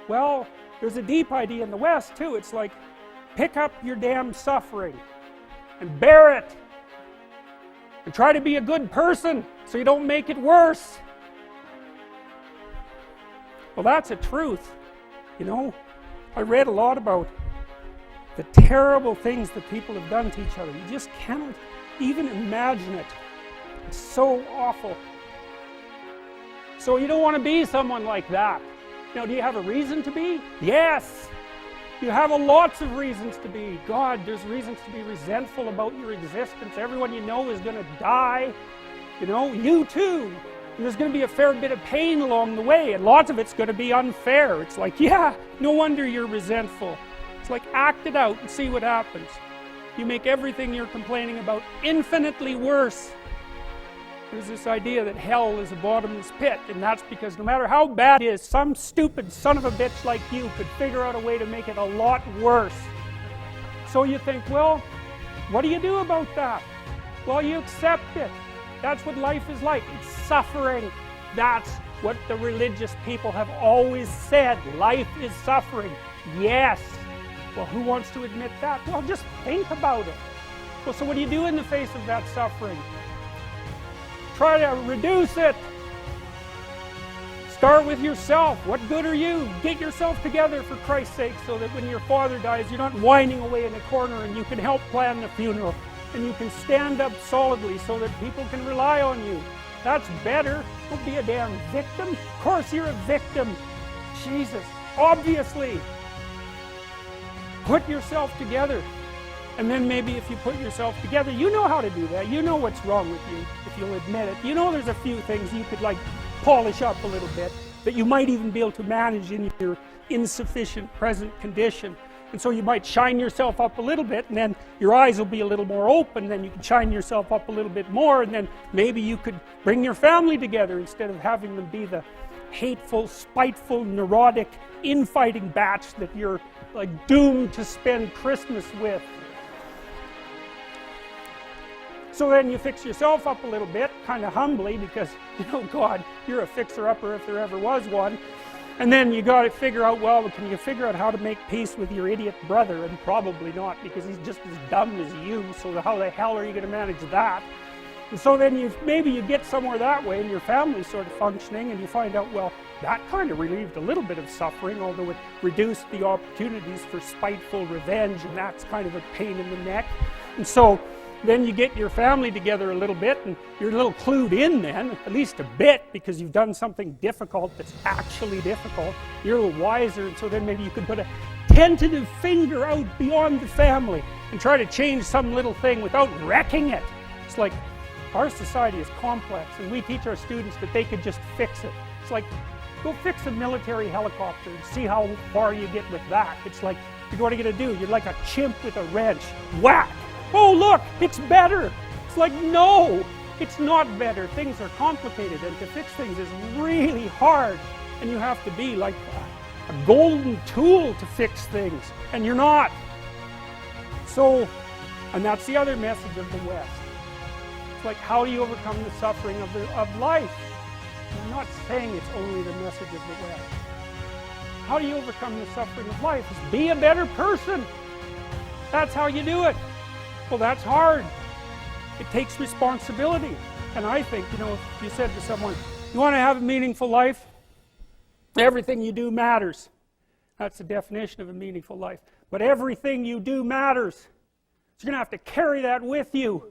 Well, there's a deep idea in the West too. It's like, pick up your damn suffering and bear it and try to be a good person so you don't make it worse. Well, that's a truth. You know, I read a lot about the terrible things that people have done to each other. You just cannot even imagine it. It's so awful. So you don't want to be someone like that. You know, do you have a reason to be? Yes! You have lots of reasons to be. God, there's reasons to be resentful about your existence. Everyone you know is going to die. You know, you too. And there's going to be a fair bit of pain along the way, and lots of it's going to be unfair. It's like, yeah, no wonder you're resentful. It's like, act it out and see what happens. You make everything you're complaining about infinitely worse. There's this idea that hell is a bottomless pit, and that's because no matter how bad it is, some stupid son of a bitch like you could figure out a way to make it a lot worse. So you think, well, what do you do about that? Well, you accept it. That's what life is like. It's suffering. That's what the religious people have always said. Life is suffering. Yes. Well, who wants to admit that? Well, just think about it. Well, so what do you do in the face of that suffering? Try to reduce it. Start with yourself. What good are you? Get yourself together for Christ's sake, so that when your father dies, you're not whining away in a corner, and you can help plan the funeral, and you can stand up solidly so that people can rely on you. That's better. Don't be a damn victim. Of course you're a victim. Jesus, obviously. Put yourself together. And then maybe if you put yourself together, you know how to do that. You know what's wrong with you, if you'll admit it. You know there's a few things you could like polish up a little bit, that you might even be able to manage in your insufficient present condition. And so you might shine yourself up a little bit, and then your eyes will be a little more open, then you can shine yourself up a little bit more, and then maybe you could bring your family together instead of having them be the hateful, spiteful, neurotic, infighting batch that you're like doomed to spend Christmas with. So then you fix yourself up a little bit, kind of humbly, because, you know, God, you're a fixer-upper if there ever was one. And then you got to figure out, well, can you figure out how to make peace with your idiot brother? And probably not, because he's just as dumb as you, so how the hell are you going to manage that? And so then maybe you get somewhere that way, and your family's sort of functioning, and you find out, well, that kind of relieved a little bit of suffering, although it reduced the opportunities for spiteful revenge, and that's kind of a pain in the neck. And so then you get your family together a little bit, and you're a little clued in then, at least a bit, because you've done something difficult that's actually difficult. You're a little wiser, and so then maybe you could put a tentative finger out beyond the family and try to change some little thing without wrecking it. It's like, our society is complex, and we teach our students that they could just fix it. It's like, go fix a military helicopter and see how far you get with that. It's like, what are you going to do? You're like a chimp with a wrench. Whack! Oh look, it's better. It's like, no, it's not better. Things are complicated, and to fix things is really hard, and you have to be like a golden tool to fix things, and you're not. So, and that's the other message of the West. It's like, how do you overcome the suffering of life? I'm not saying it's only the message of the West. How do you overcome the suffering of life? Is be a better person. That's how you do it. Well, that's hard. It takes responsibility. And I think, you know, if you said to someone, you want to have a meaningful life? Everything you do matters. That's the definition of a meaningful life. But everything you do matters. So you're going to have to carry that with you.